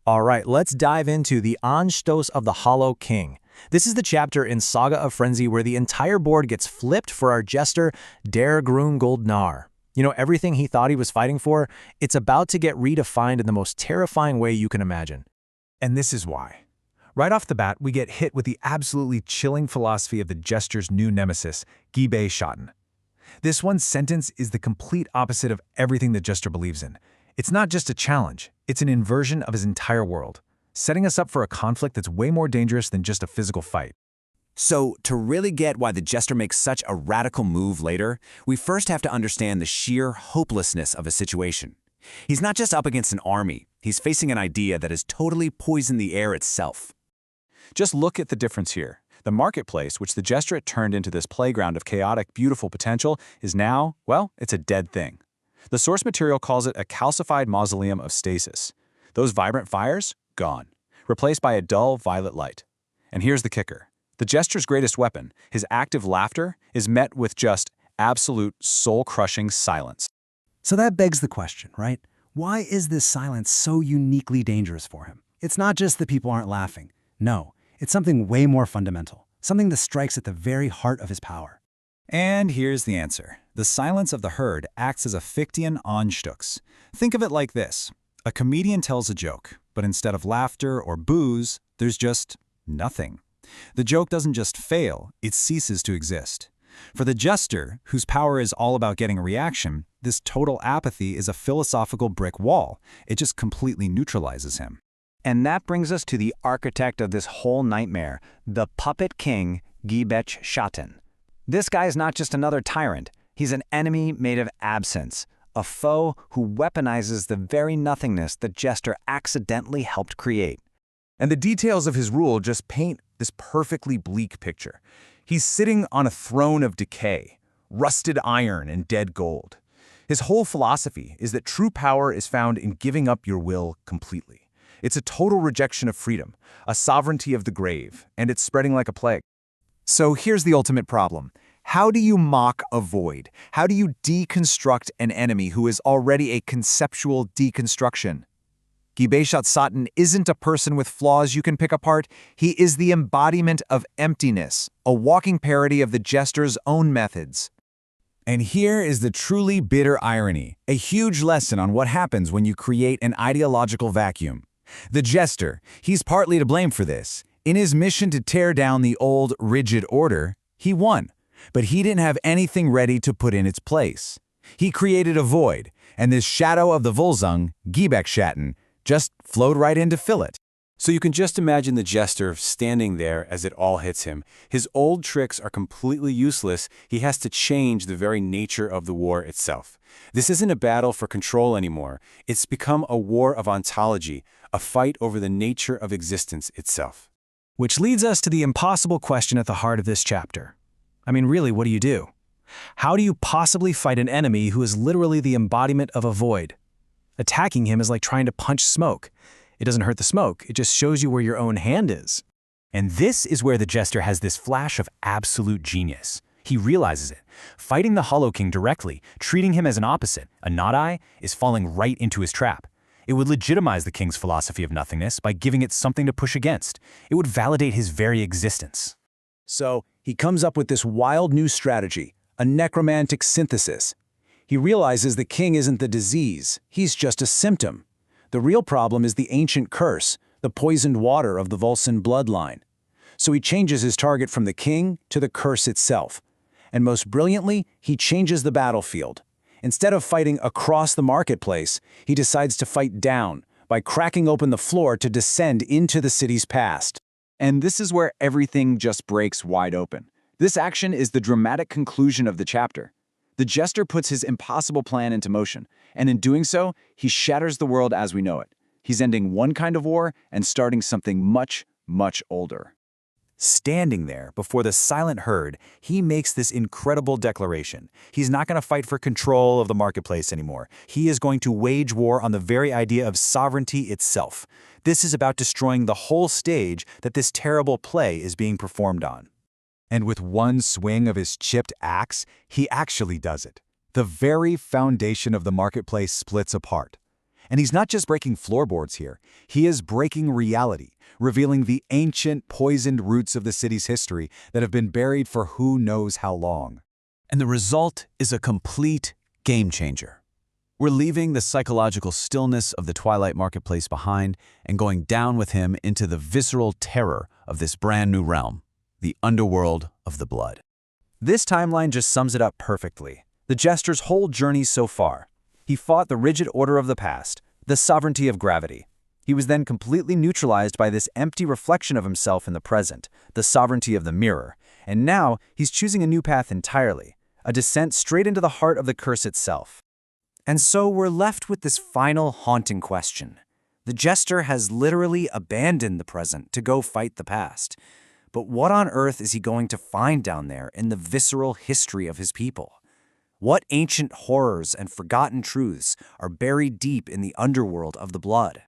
All right, let's dive into the Anstoß of the Hollow King. This is the chapter in Saga of Frenzy where the entire board gets flipped for our jester, Der Grün Goldnar. You know, everything he thought he was fighting for, it's about to get redefined in the most terrifying way you can imagine. And this is why. Right off the bat, we get hit with the absolutely chilling philosophy of the jester's new nemesis, Gibe Schatten. This one sentence is the complete opposite of everything the jester believes in. It's not just a challenge, it's an inversion of his entire world, setting us up for a conflict that's way more dangerous than just a physical fight. So, to really get why the jester makes such a radical move later, we first have to understand the sheer hopelessness of a situation. He's not just up against an army, he's facing an idea that has totally poisoned the air itself. Just look at the difference here. The marketplace, which the jester had turned into this playground of chaotic, beautiful potential, is now, well, it's a dead thing. The source material calls it a calcified mausoleum of stasis. Those vibrant fires? Gone. Replaced by a dull violet light. And here's the kicker. The jester's greatest weapon, his active laughter, is met with just absolute soul-crushing silence. So that begs the question, right? Why is this silence so uniquely dangerous for him? It's not just that people aren't laughing. No, it's something way more fundamental, something that strikes at the very heart of his power. And here's the answer. The silence of the herd acts as a Fichtean Anstoß. Think of it like this. A comedian tells a joke, but instead of laughter or boos, there's just nothing. The joke doesn't just fail, it ceases to exist. For the jester, whose power is all about getting a reaction, this total apathy is a philosophical brick wall. It just completely neutralizes him. And that brings us to the architect of this whole nightmare, the puppet king, Gibe Schatten. This guy is not just another tyrant. He's an enemy made of absence, a foe who weaponizes the very nothingness the jester accidentally helped create. And the details of his rule just paint this perfectly bleak picture. He's sitting on a throne of decay, rusted iron and dead gold. His whole philosophy is that true power is found in giving up your will completely. It's a total rejection of freedom, a sovereignty of the grave, and it's spreading like a plague. So here's the ultimate problem. How do you mock a void? How do you deconstruct an enemy who is already a conceptual deconstruction? Gibe Schatten isn't a person with flaws you can pick apart. He is the embodiment of emptiness, a walking parody of the jester's own methods. And here is the truly bitter irony, a huge lesson on what happens when you create an ideological vacuum. The jester, he's partly to blame for this. In his mission to tear down the old, rigid order, he won. But he didn't have anything ready to put in its place. He created a void, and this shadow of the Volsung, Gibe Schatten, just flowed right in to fill it. So you can just imagine the jester standing there as it all hits him. His old tricks are completely useless. He has to change the very nature of the war itself. This isn't a battle for control anymore. It's become a war of ontology, a fight over the nature of existence itself. Which leads us to the impossible question at the heart of this chapter. I mean, really, what do you do? How do you possibly fight an enemy who is literally the embodiment of a void? Attacking him is like trying to punch smoke. It doesn't hurt the smoke, it just shows you where your own hand is. And this is where the jester has this flash of absolute genius. He realizes it. Fighting the Hollow King directly, treating him as an opposite, a not-I, is falling right into his trap. It would legitimize the king's philosophy of nothingness by giving it something to push against. It would validate his very existence. So he comes up with this wild new strategy, a necromantic synthesis. He realizes the king isn't the disease, he's just a symptom. The real problem is the ancient curse, the poisoned water of the Volsung bloodline. So he changes his target from the king to the curse itself. And most brilliantly, he changes the battlefield. Instead of fighting across the marketplace, he decides to fight down by cracking open the floor to descend into the city's past. And this is where everything just breaks wide open. This action is the dramatic conclusion of the chapter. The jester puts his impossible plan into motion, and in doing so, he shatters the world as we know it. He's ending one kind of war and starting something much, much older. Standing there before the silent herd, he makes this incredible declaration. He's not going to fight for control of the marketplace anymore. He is going to wage war on the very idea of sovereignty itself. This is about destroying the whole stage that this terrible play is being performed on. And with one swing of his chipped axe, he actually does it. The very foundation of the marketplace splits apart. And he's not just breaking floorboards here, he is breaking reality, revealing the ancient, poisoned roots of the city's history that have been buried for who knows how long. And the result is a complete game changer. We're leaving the psychological stillness of the Twilight Marketplace behind and going down with him into the visceral terror of this brand new realm, the underworld of the blood. This timeline just sums it up perfectly. The Jester's whole journey so far. He fought the rigid order of the past, the sovereignty of gravity. He was then completely neutralized by this empty reflection of himself in the present, the sovereignty of the mirror. And now he's choosing a new path entirely, a descent straight into the heart of the curse itself. And so we're left with this final haunting question. The Jester has literally abandoned the present to go fight the past. But what on earth is he going to find down there in the visceral history of his people? What ancient horrors and forgotten truths are buried deep in the underworld of the blood?